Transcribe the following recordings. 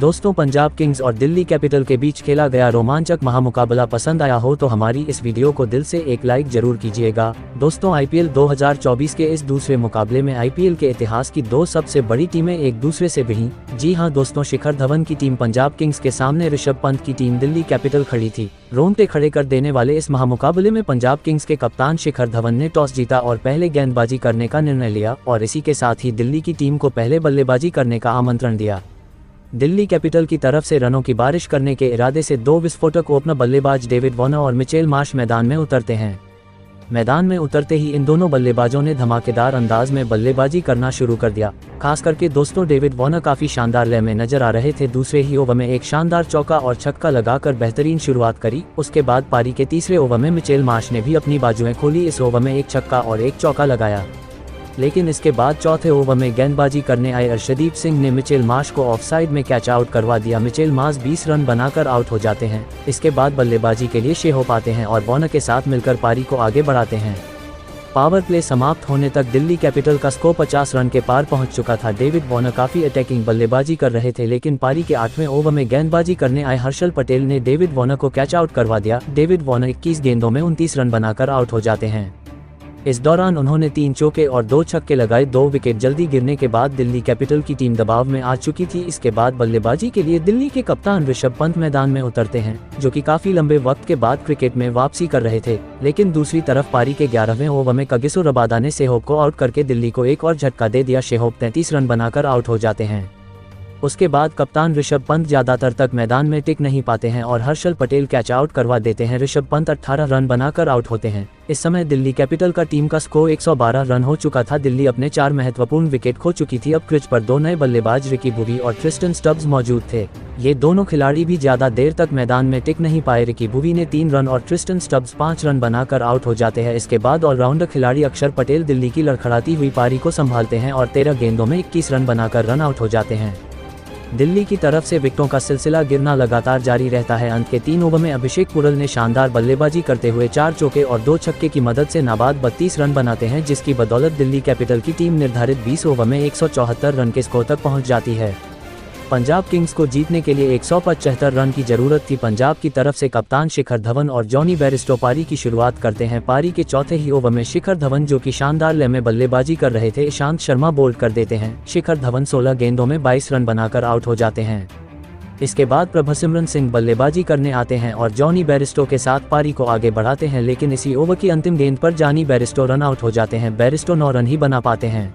दोस्तों, पंजाब किंग्स और दिल्ली कैपिटल के बीच खेला गया रोमांचक महामुकाबला पसंद आया हो तो हमारी इस वीडियो को दिल से एक लाइक जरूर कीजिएगा। दोस्तों, आईपीएल 2024 के इस दूसरे मुकाबले में आईपीएल के इतिहास की दो सबसे बड़ी टीमें एक दूसरे से भिड़ी। जी हां दोस्तों, शिखर धवन की टीम पंजाब किंग्स के सामने ऋषभ पंत की टीम दिल्ली कैपिटल खड़ी थी। रोंगटे खड़े कर देने वाले इस महामुकाबले में पंजाब किंग्स के कप्तान शिखर धवन ने टॉस जीता और पहले गेंदबाजी करने का निर्णय लिया और इसी के साथ ही दिल्ली की टीम को पहले बल्लेबाजी करने का आमंत्रण दिया। दिल्ली कैपिटल की तरफ से रनों की बारिश करने के इरादे से दो विस्फोटक ओपनर बल्लेबाज डेविड वॉर्नर और मिचेल मार्श मैदान में उतरते हैं। मैदान में उतरते ही इन दोनों बल्लेबाजों ने धमाकेदार अंदाज में बल्लेबाजी करना शुरू कर दिया। खास करके दोस्तों, डेविड वॉर्नर काफी शानदार लय में नजर आ रहे थे। दूसरे ही ओवर में एक शानदार चौका और छक्का लगाकर बेहतरीन शुरुआत करी। उसके बाद पारी के तीसरे ओवर में मिचेल मार्श ने भी अपनी बाजुएं खोली। इस ओवर में एक छक्का और एक चौका लगाया, लेकिन इसके बाद चौथे ओवर में गेंदबाजी करने आए अर्शदीप सिंह ने मिचेल मार्श को ऑफसाइड में कैच आउट करवा दिया। मिचेल मार्श 20 रन बनाकर आउट हो जाते हैं। इसके बाद बल्लेबाजी के लिए शेहोप आते हैं और वॉर्नर के साथ मिलकर पारी को आगे बढ़ाते हैं। पावर प्ले समाप्त होने तक दिल्ली कैपिटल का स्कोर 50 रन के पार पहुंच चुका था। डेविड वॉर्नर काफी अटैकिंग बल्लेबाजी कर रहे थे, लेकिन पारी के 8वें ओवर में गेंदबाजी करने आए हर्षल पटेल ने डेविड वॉर्नर को कैच आउट करवा दिया। डेविड वॉर्नर 21 गेंदों में 29 रन बनाकर आउट हो जाते हैं। इस दौरान उन्होंने 3 चौके और 2 छक्के लगाए। 2 विकेट जल्दी गिरने के बाद दिल्ली कैपिटल की टीम दबाव में आ चुकी थी। इसके बाद बल्लेबाजी के लिए दिल्ली के कप्तान ऋषभ पंत मैदान में उतरते हैं, जो कि काफी लंबे वक्त के बाद क्रिकेट में वापसी कर रहे थे। लेकिन दूसरी तरफ पारी के 11वें ओवर में कगिसो रबादा ने शेहोप को आउट करके दिल्ली को एक और झटका दे दिया। शेहोप 33 रन बनाकर आउट हो जाते हैं। उसके बाद कप्तान ऋषभ पंत ज्यादातर तक मैदान में टिक नहीं पाते हैं और हर्षल पटेल कैच आउट करवा देते हैं। ऋषभ पंत 18 रन बनाकर आउट होते हैं। इस समय दिल्ली कैपिटल का टीम का स्कोर 112 रन हो चुका था। दिल्ली अपने 4 महत्वपूर्ण विकेट खो चुकी थी। अब क्रीज पर 2 नए बल्लेबाज रिकी बुवी और ट्रिस्टन स्टब्स मौजूद थे। ये दोनों खिलाड़ी भी ज्यादा देर तक मैदान में टिक नहीं पाए। रिकी बुवी ने 3 रन और ट्रिस्टन स्टब्स 5 रन बनाकर आउट हो जाते हैं। इसके बाद ऑलराउंडर खिलाड़ी अक्षर पटेल दिल्ली की लड़खड़ाती हुई पारी को संभालते हैं और 13 गेंदों में 21 रन बनाकर रन आउट हो जाते हैं। दिल्ली की तरफ से विकेटों का सिलसिला गिरना लगातार जारी रहता है। अंत के 3 ओवर में अभिषेक पुरल ने शानदार बल्लेबाजी करते हुए 4 चौके और 2 छक्के की मदद से नाबाद 32 रन बनाते हैं, जिसकी बदौलत दिल्ली कैपिटल की टीम निर्धारित 20 ओवर में 174 रन के स्कोर तक पहुंच जाती है। पंजाब किंग्स को जीतने के लिए 175 रन की जरूरत थी। पंजाब की तरफ से कप्तान शिखर धवन और जॉनी बेयरस्टो पारी की शुरुआत करते हैं। पारी के चौथे ही ओवर में शिखर धवन, जो कि शानदार लय में बल्लेबाजी कर रहे थे, ईशांत शर्मा बोल्ड कर देते हैं। शिखर धवन 16 गेंदों में 22 रन बनाकर आउट हो जाते हैं। इसके बाद प्रभसिमरन सिंह बल्लेबाजी करने आते हैं और जॉनी बेयरस्टो के साथ पारी को आगे बढ़ाते हैं, लेकिन इसी ओवर की अंतिम गेंद पर जॉनी बेयरस्टो रन आउट हो जाते हैं। बेयरस्टो 9 रन ही बना पाते हैं।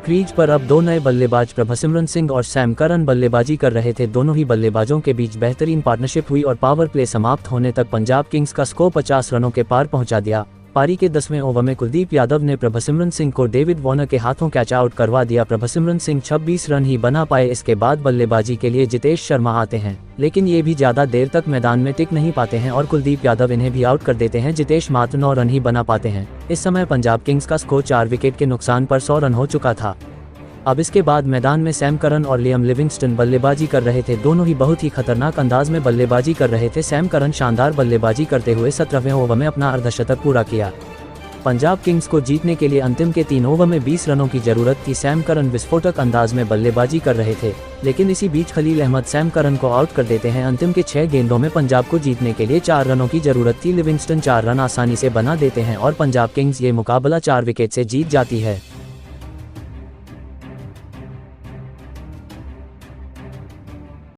क्रीज पर अब 2 नए बल्लेबाज प्रभसिमरन सिंह और सैम करन बल्लेबाजी कर रहे थे। दोनों ही बल्लेबाजों के बीच बेहतरीन पार्टनरशिप हुई और पावर प्ले समाप्त होने तक पंजाब किंग्स का स्कोर 50 रनों के पार पहुंचा दिया। पारी के 10वें ओवर में कुलदीप यादव ने प्रभसिमरन सिंह को डेविड वॉर्नर के हाथों कैच आउट करवा दिया। प्रभसिमरन सिंह 26 रन ही बना पाए। इसके बाद बल्लेबाजी के लिए जितेश शर्मा आते हैं, लेकिन ये भी ज्यादा देर तक मैदान में टिक नहीं पाते हैं और कुलदीप यादव इन्हें भी आउट कर देते हैं। जितेश मात्र 9 रन ही बना पाते हैं। इस समय पंजाब किंग्स का स्कोर 4 विकेट के नुकसान पर 100 रन हो चुका था। अब इसके बाद मैदान में सैम करन और लियम लिविंगस्टन बल्लेबाजी कर रहे थे। दोनों ही बहुत ही खतरनाक अंदाज में बल्लेबाजी कर रहे थे। सैम करन शानदार बल्लेबाजी करते हुए 17वें ओवर में अपना अर्धशतक पूरा किया। पंजाब किंग्स को जीतने के लिए अंतिम के 3 ओवर में 20 रनों की जरूरत थी। सैम करन विस्फोटक अंदाज में बल्लेबाजी कर रहे थे, लेकिन इसी बीच खलील अहमद सैम करन को आउट कर देते हैं। अंतिम के 6 गेंदों में पंजाब को जीतने के लिए 4 रनों की जरूरत थी। लिविंगस्टन 4 रन आसानी से बना देते हैं और पंजाब किंग्स ये मुकाबला 4 विकेट से जीत जाती है।